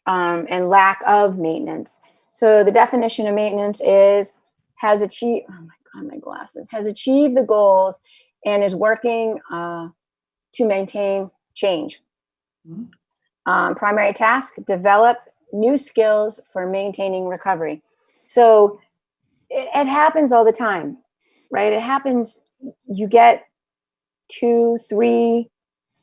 and lack of maintenance. So the definition of maintenance is has achieved, oh my God, my glasses, has achieved the goals and is working to maintain change. Mm-hmm. Primary task, develop new skills for maintaining recovery. So it happens all the time, right? It happens, you get 2, 3,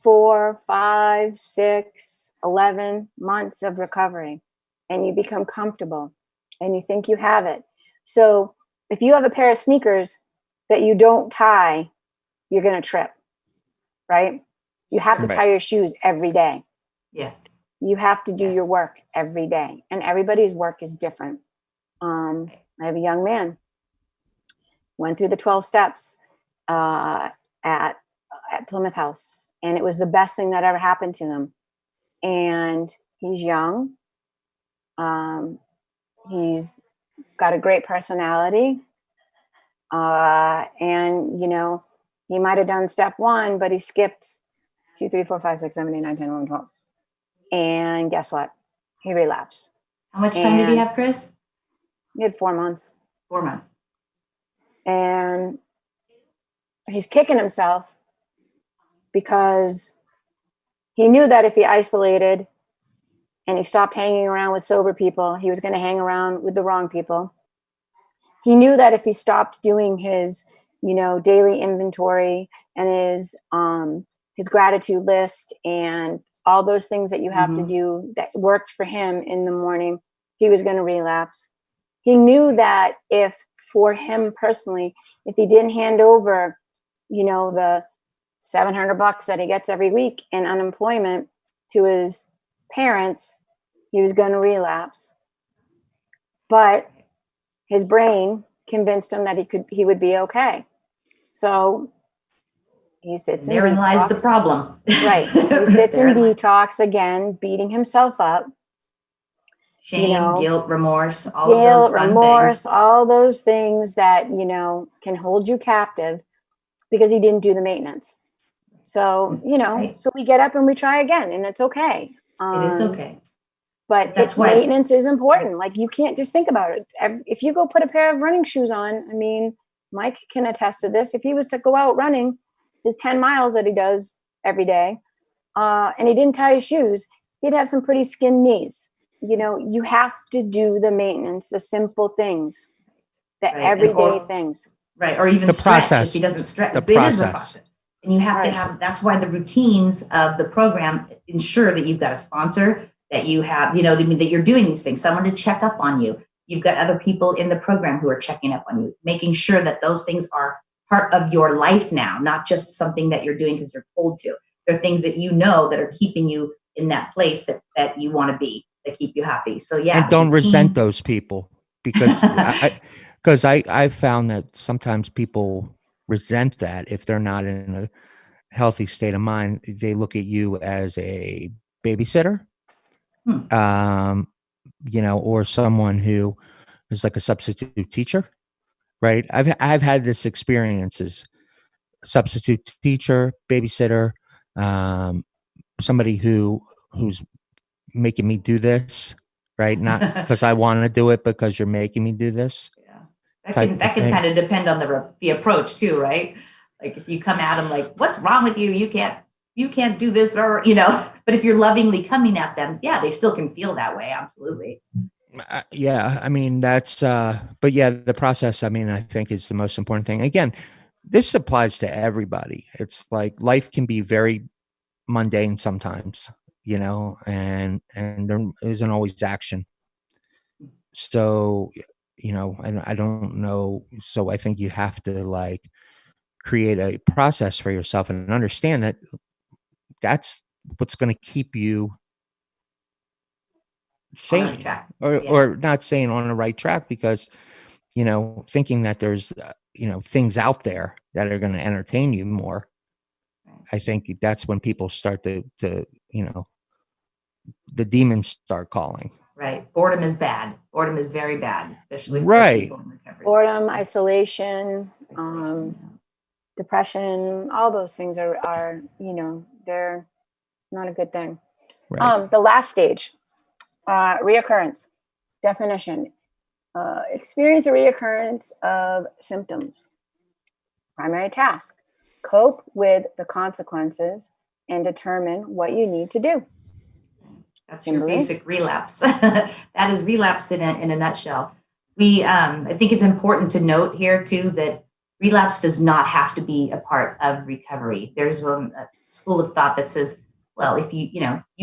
4, 5, 6, 11 months of recovery, and you become comfortable and you think you have it. So if you have a pair of sneakers that you don't tie, you're going to trip, right? You have to tie your shoes every day. Yes. You have to do your work every day, and everybody's work is different. I have a young man, went through the 12 steps at Plymouth House, and it was the best thing that ever happened to him. And he's young. He's got a great personality. And, he might have done step 1, but he skipped 2, 3, 4, 5, 6, 7, 8, 9, 10, 11, 12. And guess what? He relapsed. How much time did he have, Chris? He had 4 months. 4 months. And he's kicking himself because he knew that if he isolated and he stopped hanging around with sober people, he was going to hang around with the wrong people. He knew that if he stopped doing his, daily inventory and his gratitude list and all those things that you have to do that worked for him in the morning, he was going to relapse. He knew that for him personally, if he didn't hand over, the $700 that he gets every week in unemployment to his parents, he was going to relapse. But his brain convinced him that he would be okay. So he sits in detox. Therein lies the problem. Right. He sits in detox again, beating himself up. Shame, guilt, remorse, all of those fun things. All those things that, can hold you captive. because he didn't do the maintenance. So, Right. so we get up and we try again, and it's okay. It is okay. But That's why maintenance is important. Like, you can't just think about it. If you go put a pair of running shoes on, I mean, Mike can attest to this. If he was to go out running his 10 miles that he does every day, and he didn't tie his shoes, he'd have some pretty skinned knees. You have to do the maintenance, the simple things, the Right. everyday things. Right. Or even The stretch process. if he doesn't stretch. The It is a process. process. And you have to Right. have, that's why the routines of the program ensure that you've got a sponsor, that you have, that you're doing these things, someone to check up on you. You've got other people in the program who are checking up on you, making sure that those things are part of your life now, not just something that you're doing because you're told to. They're things that that are keeping you in that place that you want to be, that keep you happy. So yeah. And don't resent those people, because I've found that sometimes people resent that if they're not in a healthy state of mind. They look at you as a babysitter, or someone who is like a substitute teacher, right? I've had this experience as substitute teacher, babysitter, somebody who's making me do this, right? Not because I want to do it, because you're making me do this. Yeah, that can kind of depend on the approach too, right? Like if you come at them like, "What's wrong with you? You can't do this," or But if you're lovingly coming at them, yeah, they still can feel that way. Absolutely. Yeah, I mean that's. But yeah, the process, I mean, I think is the most important thing. Again, this applies to everybody. It's like life can be very mundane sometimes, and there isn't always action. So, I don't know. So I think you have to like create a process for yourself and understand that that's what's going to keep you On the right sane, track. or not saying on the right track, because, thinking that there's, things out there that are going to entertain you more. I think that's when people start to, the demons start calling. Right. Boredom is bad. Boredom is very bad, especially for Right. people in recovery. Boredom, isolation, Yeah. depression, all those things are they're not a good thing. Right. The last stage, reoccurrence. Definition: experience a reoccurrence of symptoms. Primary task: cope with the consequences and determine what you need to do. That's Kimberly? your basic relapse. That is relapse in a nutshell. I think it's important to note here too that relapse does not have to be a part of recovery. There's a school of thought that says, well, if you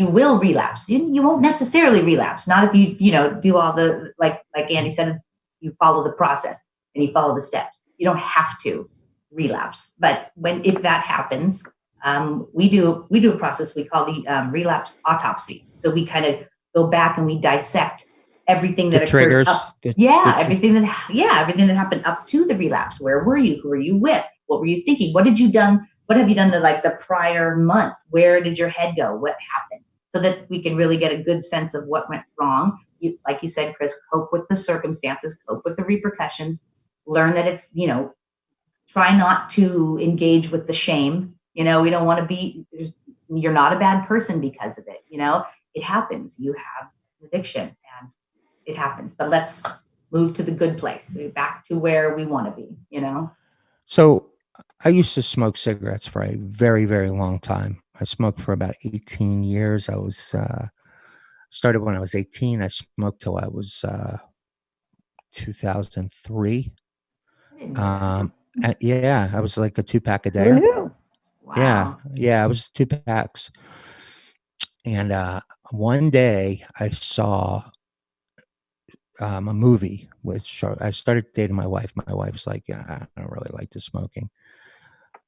will relapse. You won't necessarily relapse. Not if you do all the like Andy said, you follow the process and you follow the steps. You don't have to relapse. But if that happens, we do a process we call the relapse autopsy. So we kind of go back and we dissect everything that occurred. Triggers. Everything that happened up to the relapse. Where were you? Who were you with? What were you thinking? What have you done the prior month? Where did your head go? What happened? So that we can really get a good sense of what went wrong. Like you said, Chris, cope with the circumstances, cope with the repercussions, learn that it's, try not to engage with the shame. We don't want to you're not a bad person because of it. It happens. You have an addiction and it happens, but let's move to the good place, back to where we want to be, So I used to smoke cigarettes for a very, very long time. I smoked for about 18 years. I was started when I was 18. I smoked till I was 2003. Yeah, I was like a 2-pack a day. Who knew? Wow. Yeah, I was 2 packs. And one day I saw a movie with I started dating my wife. My wife's like, yeah, I don't really like the smoking,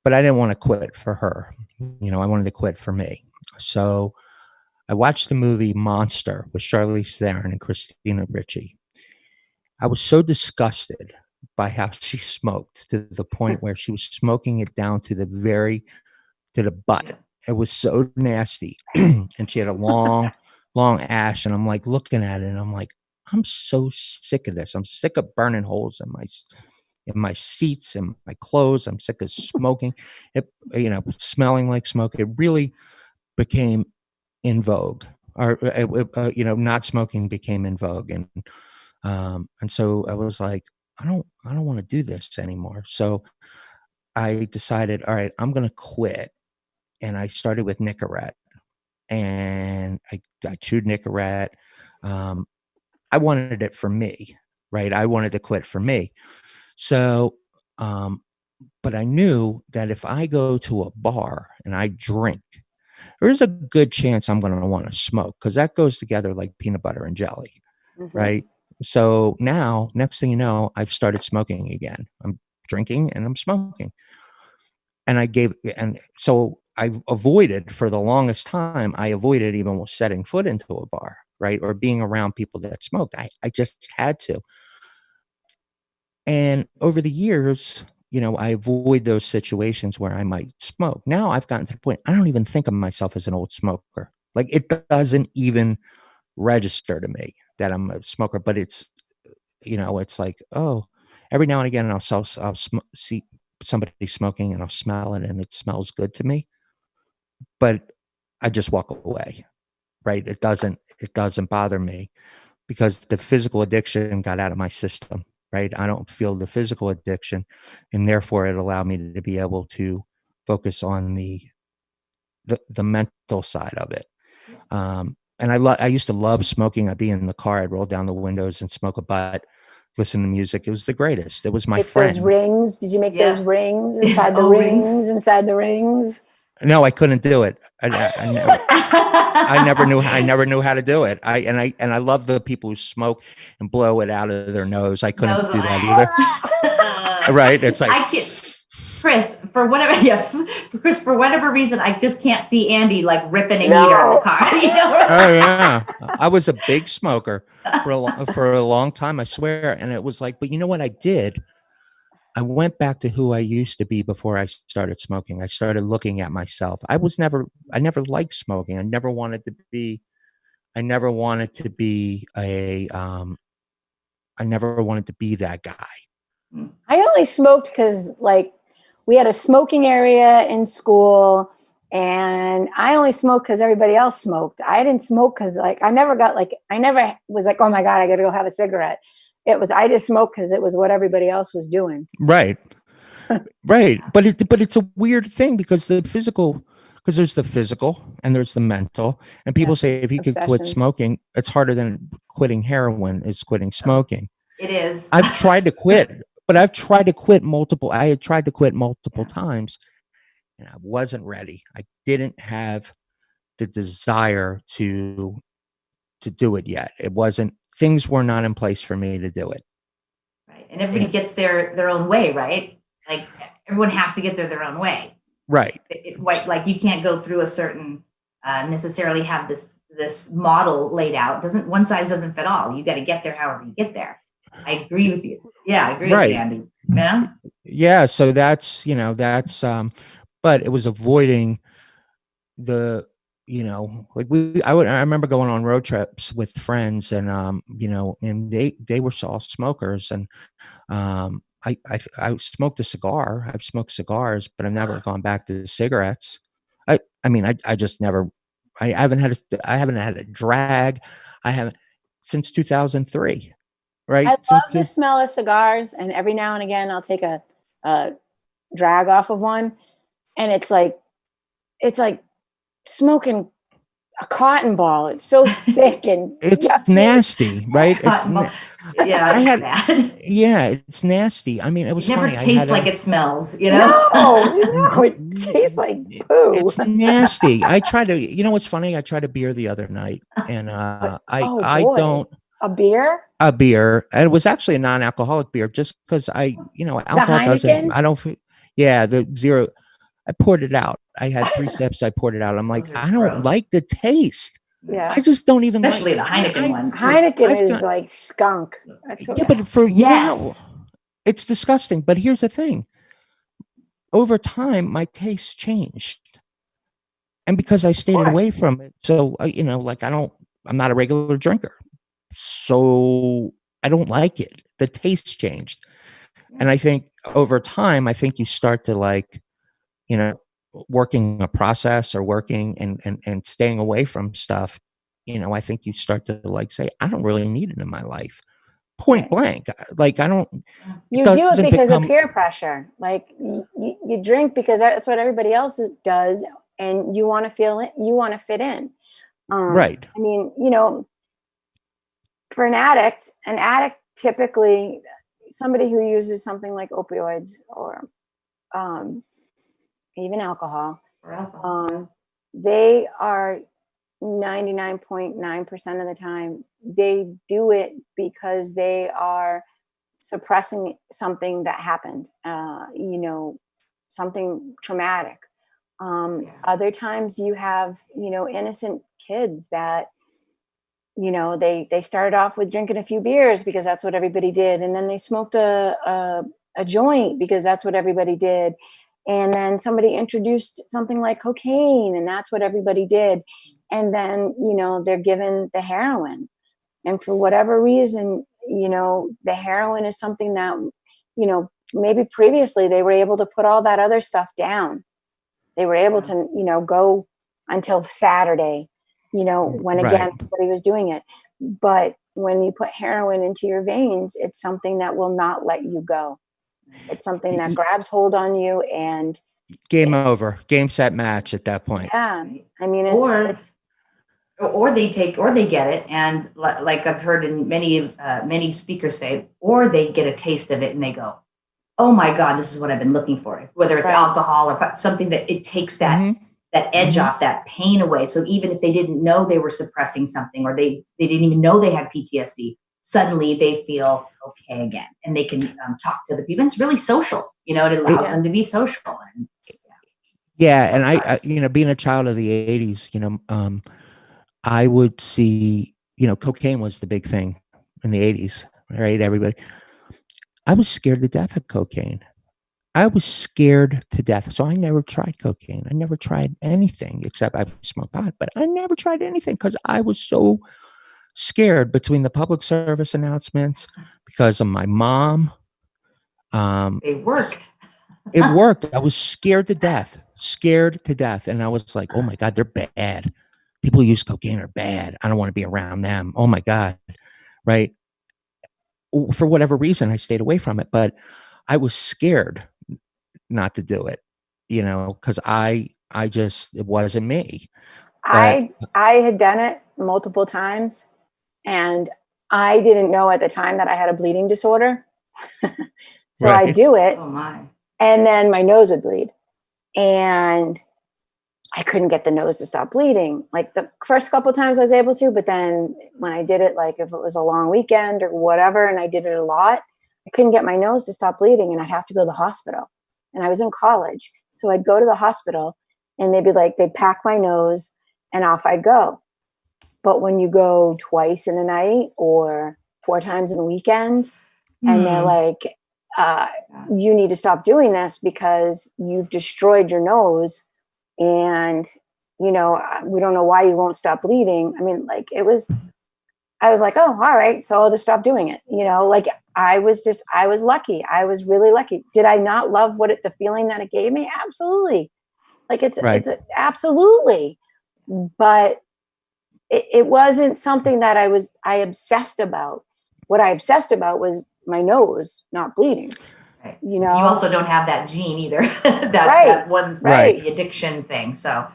but I didn't want to quit for her. I wanted to quit for me. So I watched the movie Monster with Charlize Theron and Christina Ricci. I was so disgusted by how she smoked, to the point where she was smoking it down to the butt. Yeah. It was so nasty. And she had a long ash, and I'm like looking at it and I'm like, I'm so sick of this. I'm sick of burning holes in in my seats and my clothes. I'm sick of smoking. It, smelling like smoke. It really became in vogue, or not smoking became in vogue, and so I was like, I don't want to do this anymore. So I decided, all right, I'm going to quit, and I started with Nicorette, and I chewed Nicorette. I wanted it for me, right? I wanted to quit for me. So, but I knew that if I go to a bar and I drink, there's a good chance I'm going to want to smoke, because that goes together like peanut butter and jelly, right? So now, next thing you know, I've started smoking again. I'm drinking and I'm smoking. And so I avoided, for the longest time, I avoided even setting foot into a bar, right? Or being around people that smoked. I just had to. And over the years, I avoid those situations where I might smoke. Now I've gotten to the point, I don't even think of myself as an old smoker. Like, it doesn't even register to me that I'm a smoker, but it's like, oh, every now and again I'll see somebody smoking and I'll smell it and it smells good to me, but I just walk away, right? It doesn't bother me, because the physical addiction got out of my system, right? I don't feel the physical addiction, and therefore it allowed me to be able to focus on the mental side of it. And I used to love smoking. I'd be in the car, I'd roll down the windows and smoke a butt, listen to music. It was the greatest. It was my friend. Those rings. Did you make those rings inside the Oh, rings? rings. Inside the rings? No, I couldn't do it. I never knew how to do it. I love the people who smoke and blow it out of their nose. I couldn't do that either. Right? It's like, I can't. Chris, for whatever reason, I just can't see Andy like ripping a heater in the car. Oh yeah, I was a big smoker for a long time, I swear. And it was like, but you know what I did? I went back to who I used to be before I started smoking. I started looking at myself. I never liked smoking. I never wanted to be I never wanted to be that guy. I only smoked because, like, we had a smoking area in school, and I only smoked because everybody else smoked. I didn't smoke because, like, I never was like, oh my God, I got to go have a cigarette. I just smoked because it was what everybody else was doing. Right. Right. But it's a weird thing, because there's the physical and there's the mental. And people say if you could quit smoking, it's harder than quitting heroin is quitting smoking. It is. I've tried to quit, but I had tried to quit multiple times, and I wasn't ready. I didn't have the desire to do it yet. Things were not in place for me to do it. Right. And everybody gets their own way, right? Like, everyone has to get their own way. Right. Like, you can't go through a certain, necessarily have this model laid out. One size doesn't fit all. You got to get there however you get there. I agree with you. Yeah, I agree with you, Andy. Yeah. Yeah. So that's, but it was avoiding I remember going on road trips with friends, and, and they were all smokers, and, I smoked a cigar. I've smoked cigars, but I've never gone back to cigarettes. I just never, I haven't had a drag. I haven't since 2003. Right. I love the smell of cigars, and every now and again I'll take a drag off of one, and it's like smoking a cotton ball. It's so thick and it's nasty, right? It's nasty. I mean, it was never funny. Tastes like it smells, No, it tastes like poo. It's nasty. I tried to, what's funny? I tried a beer the other night, and I don't. A beer? A beer. And it was actually a non-alcoholic beer, just because alcohol doesn't, I don't feel, the zero. I poured it out. I had 3 sips. I poured it out. I'm like, I don't like the taste. Yeah. I just don't even especially the Heineken one. Heineken is like skunk. But it's disgusting. But here's the thing. Over time, my taste changed. And because I stayed away from it. So, I'm not a regular drinker. So I don't like it. The taste changed. And I think over time, I think you start to like, you know, working a process or working and staying away from stuff. You know, I think you start to like say, I don't really need it in my life. Point blank. Like, I don't, You do it because of peer pressure. Like you drink because that's what everybody else does, and you want to feel it. You want to fit in. right. I mean, you know, for an addict typically, somebody who uses something like opioids or even alcohol, they are 99.9% of the time, they do it because they are suppressing something that happened, you know, something traumatic. Other times you have, you know, innocent kids that, you know, they started off with drinking a few beers because that's what everybody did. And then they smoked a joint because that's what everybody did. And then somebody introduced something like cocaine and that's what everybody did. And then, you know, they're given the heroin. And for whatever reason, you know, the heroin is something that, you know, maybe previously they were able to put all that other stuff down. They were able to, you know, go until Saturday, you know, when again, everybody was doing it. But when you put heroin into your veins, it's something that will not let you go. It's something that grabs hold on you and game over, game, set, match at that point. Yeah. I mean, or they get it. And like I've heard in many speakers say, or they get a taste of it and they go, oh my God, this is what I've been looking for. Whether it's alcohol or something that it takes that edge off, that pain away. So even if they didn't know they were suppressing something or they didn't even know they had PTSD, suddenly they feel okay again and they can talk to the people. And it's really social, you know, it allows them to be social. And, and I, you know, being a child of the 80s, you know, I would see, you know, cocaine was the big thing in the 80s, right? Everybody. I was scared to death of cocaine. I was scared to death. So I never tried cocaine. I never tried anything except I smoked pot, but I never tried anything because I was so scared between the public service announcements because of my mom. It worked. It worked. I was scared to death. And I was like, oh my God, they're bad. People who use cocaine are bad. I don't want to be around them. Oh my God. Right. For whatever reason, I stayed away from it, but I was scared not to do it, you know, because it wasn't me. I had done it multiple times and I didn't know at the time that I had a bleeding disorder. So I do it. Oh my. And then my nose would bleed and I couldn't get the nose to stop bleeding. Like the first couple of times I was able to, but then when I did it, like if it was a long weekend or whatever, and I did it a lot, I couldn't get my nose to stop bleeding and I'd have to go to the hospital. And I was in college. So I'd go to the hospital and they'd pack my nose and off I'd go. But when you go twice in a night or 4 times in a weekend, and they're like, you need to stop doing this because you've destroyed your nose and, you know, we don't know why you won't stop bleeding. I mean, like I was like, oh, all right. So I'll just stop doing it. You know, like I was lucky. I was really lucky. Did I not love the feeling that it gave me? Absolutely. Like it's absolutely. But it wasn't something that I obsessed about. What I obsessed about was my nose not bleeding. Right. You know, you also don't have that gene either. that one the addiction thing. So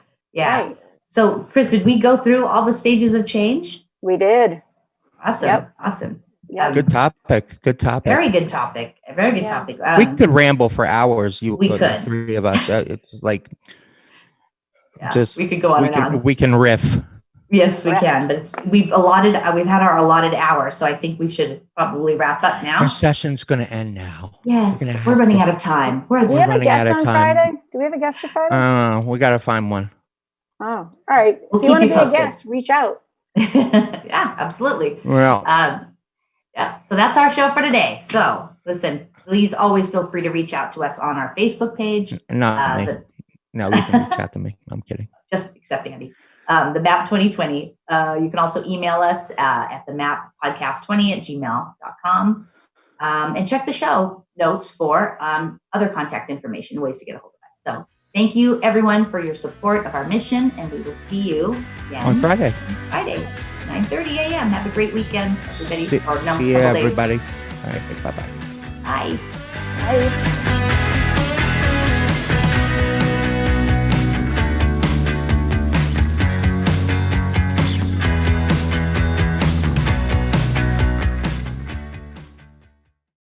So Chris, did we go through all the stages of change? We did. Awesome. Awesome. Yep. Good topic. Very good topic. A very good topic. We could ramble for hours. We could. The 3 of us. It's like we could go on and on. We can riff. Yes, we can. But we've had our allotted hour, so I think we should probably wrap up now. Our session's going to end now. Yes, we're running out of time. Do we have a guest on Friday? Do we have a guest for Friday? We got to find one. Oh, all right. If you want to be a guest, reach out. Yeah, absolutely. Well, so that's our show for today. So listen, please always feel free to reach out to us on our Facebook page. Not me. No, you can reach out to me. I'm kidding. Just accept Andy. The MAP 2020. You can also email us at the mappodcast20@gmail.com. And check the show notes for other contact information, ways to get a hold of us. So thank you, everyone, for your support of our mission, and we will see you again On Friday. 9:30 a.m. Have a great weekend, everybody. See you, everybody. All right, bye-bye. Bye. Bye.